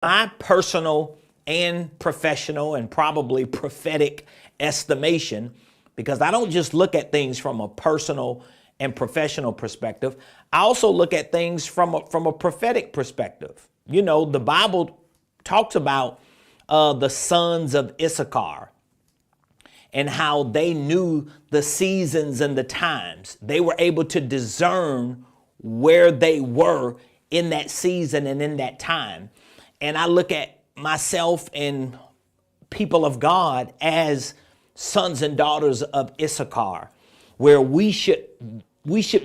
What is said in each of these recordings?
my personal and professional and probably prophetic estimation, because I don't just look at things from a personal and professional perspective. I also look at things from a prophetic perspective. You know, the Bible talks about the sons of Issachar and how they knew the seasons and the times. They were able to discern where they were in that season and in that time. And I look at myself and people of God as sons and daughters of Issachar, where we should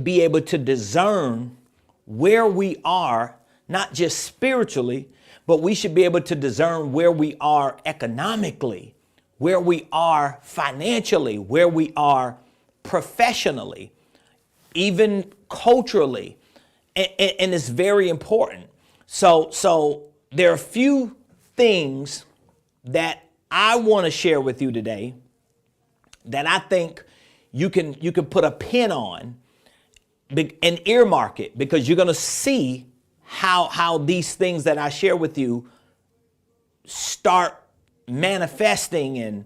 be able to discern where we are, not just spiritually, but we should be able to discern where we are economically, where we are financially, where we are professionally, even culturally. And it's very important. So there are a few things that I want to share with you today that I think you can put a pin on and earmark it, because you're going to see how these things that I share with you start manifesting and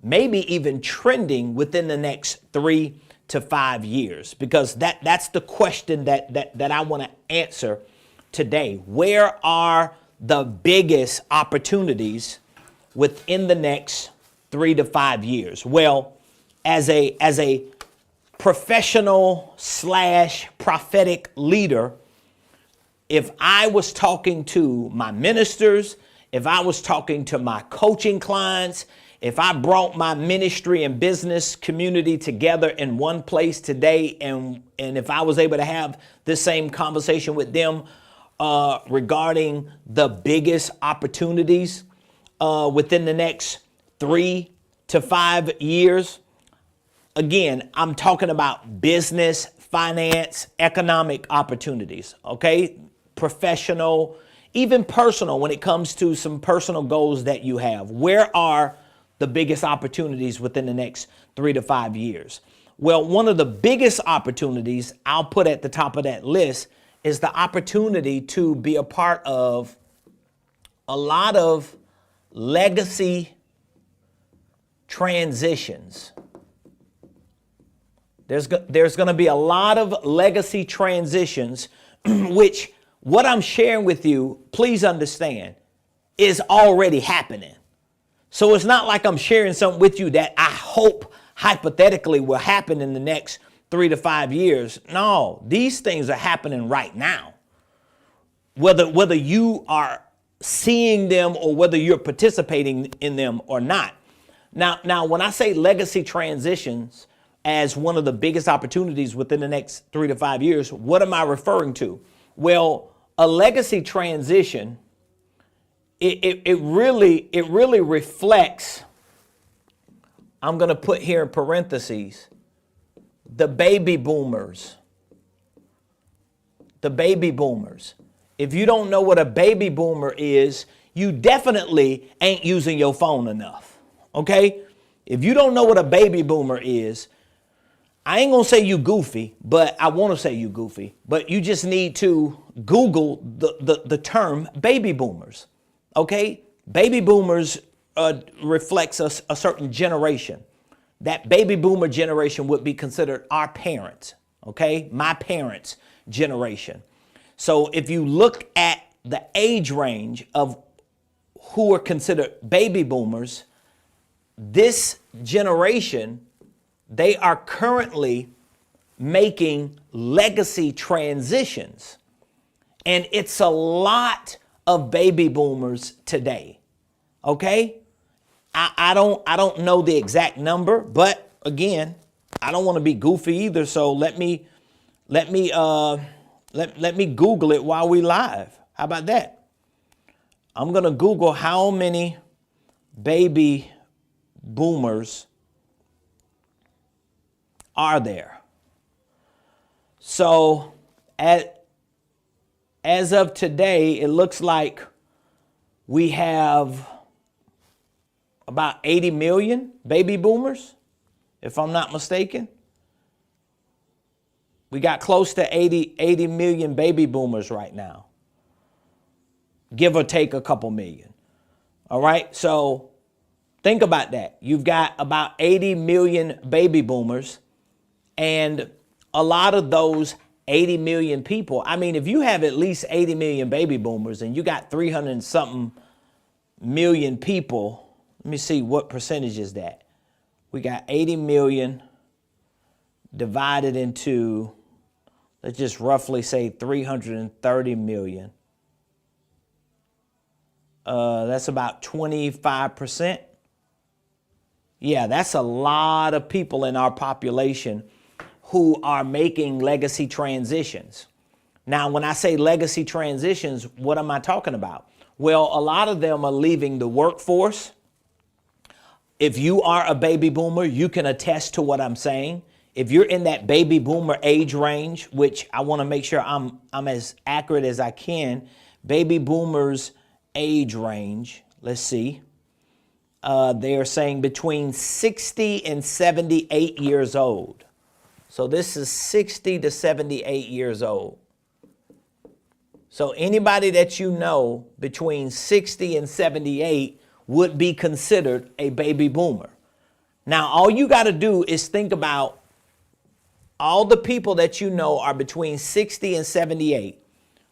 maybe even trending within the next 3 to 5 years, because that's the question that I want to answer today. Where are the biggest opportunities within the next 3 to 5 years? Well, as a professional / prophetic leader, if I was talking to my ministers, if I was talking to my coaching clients, if I brought my ministry and business community together in one place today, and if I was able to have this same conversation with them regarding the biggest opportunities within the next 3 to 5 years, again, I'm talking about business, finance, economic opportunities, okay? Professional, even personal, when it comes to some personal goals that you have. Where are the biggest opportunities within the next 3 to 5 years? Well, one of the biggest opportunities I'll put at the top of that list is the opportunity to be a part of a lot of legacy transitions. There's going to be a lot of legacy transitions, which what I'm sharing with you, please understand, is already happening. So it's not like I'm sharing something with you that I hope hypothetically will happen in the next 3 to 5 years. No, these things are happening right now. Whether you are seeing them or whether you're participating in them or not. Now, when I say legacy transitions as one of the biggest opportunities within the next 3 to 5 years, what am I referring to? Well, a legacy transition, it really reflects, I'm going to put here in parentheses, the baby boomers. The baby boomers. If you don't know what a baby boomer is, you definitely ain't using your phone enough, okay? If you don't know what a baby boomer is, I ain't gonna say you goofy, but I want to say you goofy, but you just need to Google the term baby boomers, okay? Baby boomers reflects a certain generation. That baby boomer generation would be considered our parents, okay? My parents' generation. So if you look at the age range of who are considered baby boomers, this generation, they are currently making legacy transitions. And it's a lot of baby boomers today. Okay? I don't know the exact number, but again, I don't want to be goofy either. So let me Google it while we live. How about that? I'm going to Google how many baby boomers are there. So as of today, it looks like we have about 80 million baby boomers, if I'm not mistaken. We got close to 80 million baby boomers right now. give or take a couple million. All right. So think about that. You've got about 80 million baby boomers, and a lot of those 80 million people. I mean, if you have at least 80 million baby boomers and you got 300 and something million people, let me see, what percentage is that? We got 80 million divided into, let's just roughly say 330 million. That's about 25%. Yeah, that's a lot of people in our population who are making legacy transitions. Now, when I say legacy transitions, what am I talking about? Well, a lot of them are leaving the workforce. If you are a baby boomer, you can attest to what I'm saying. If you're in that baby boomer age range, which I want to make sure I'm as accurate as I can, baby boomers age range, let's see. They are saying between 60 and 78 years old. So this is 60 to 78 years old. So anybody that you know between 60 and 78 would be considered a baby boomer. Now, all you got to do is think about all the people that you know are between 60 and 78,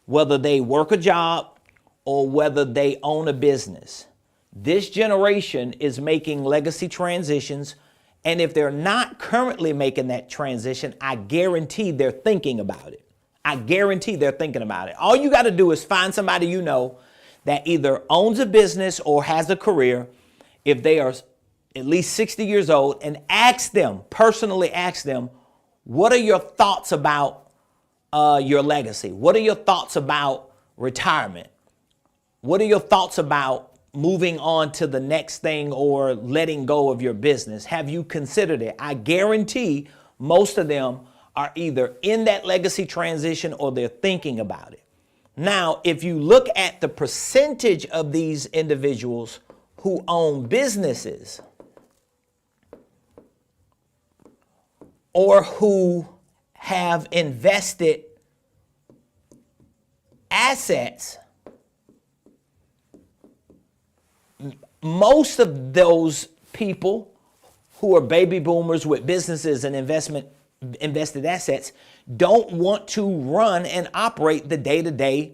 whether they work a job or whether they own a business. This generation is making legacy transitions, and if they're not currently making that transition, I guarantee they're thinking about it. I guarantee they're thinking about it. All you got to do is find somebody you know that either owns a business or has a career, if they are at least 60 years old, and ask them, personally ask them, what are your thoughts about your legacy? What are your thoughts about retirement? What are your thoughts about moving on to the next thing or letting go of your business? Have you considered it? I guarantee most of them are either in that legacy transition or they're thinking about it. Now, if you look at the percentage of these individuals who own businesses or who have invested assets, most of those people who are baby boomers with businesses and invested assets don't want to run and operate the day-to-day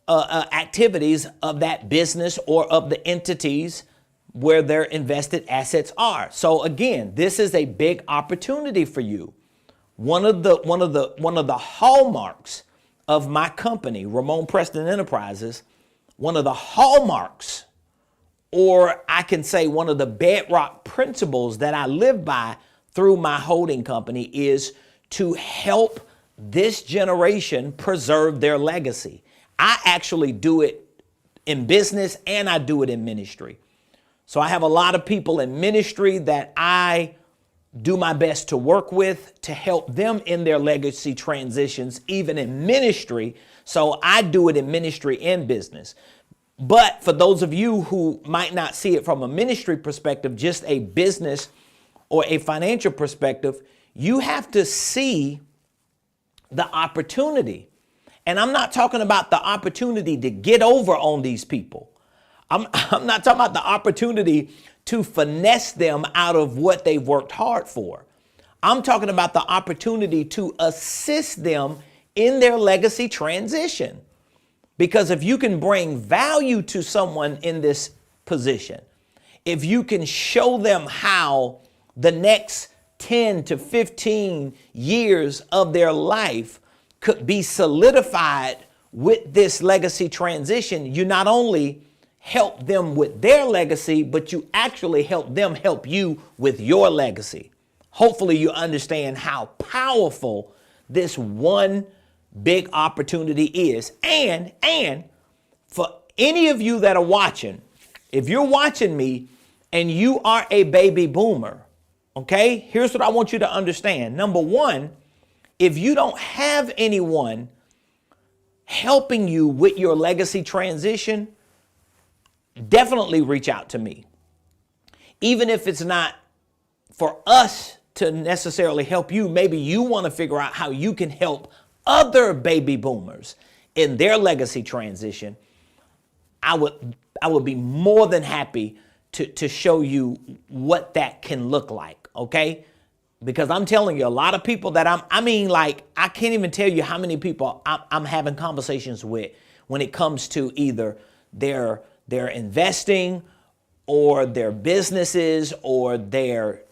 activities of that business or of the entities where their invested assets are. So again, this is a big opportunity for you. One of the hallmarks of my company, Ramone Preston Enterprises, one of the hallmarks, or I can say one of the bedrock principles that I live by through my holding company, is to help this generation preserve their legacy. I actually do it in business and I do it in ministry. So I have a lot of people in ministry that I do my best to work with to help them in their legacy transitions, even in ministry. So I do it in ministry and business. But for those of you who might not see it from a ministry perspective, just a business or a financial perspective, you have to see the opportunity. And I'm not talking about the opportunity to get over on these people. I'm not talking about the opportunity to finesse them out of what they've worked hard for. I'm talking about the opportunity to assist them in their legacy transition. Because if you can bring value to someone in this position, if you can show them how the next 10 to 15 years of their life could be solidified with this legacy transition, you not only help them with their legacy, but you actually help them help you with your legacy. Hopefully you understand how powerful this one big opportunity is. And for any of you that are watching, if you're watching me and you are a baby boomer, okay, here's what I want you to understand. Number one, if you don't have anyone helping you with your legacy transition, definitely reach out to me. Even if it's not for us to necessarily help you, maybe you want to figure out how you can help other baby boomers in their legacy transition. I would be more than happy to show you what that can look like, okay? Because I'm telling you, a lot of people that I can't even tell you how many people I'm having conversations with when it comes to either their investing or their businesses or their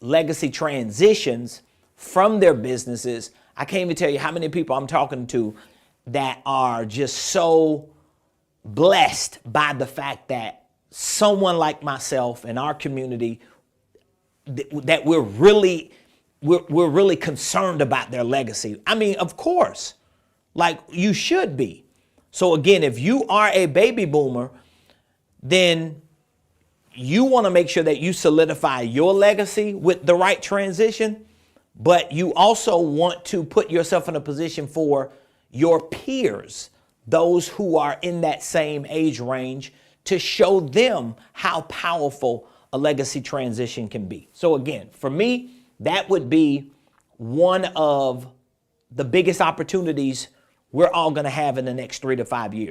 legacy transitions from their businesses. I can't even tell you how many people I'm talking to that are just so blessed by the fact that someone like myself in our community, that we're really concerned about their legacy. I mean, of course, like you should be. So again, if you are a baby boomer, then you want to make sure that you solidify your legacy with the right transition, but you also want to put yourself in a position for your peers, those who are in that same age range, to show them how powerful a legacy transition can be. So again, for me, that would be one of the biggest opportunities we're all going to have in the next 3 to 5 years.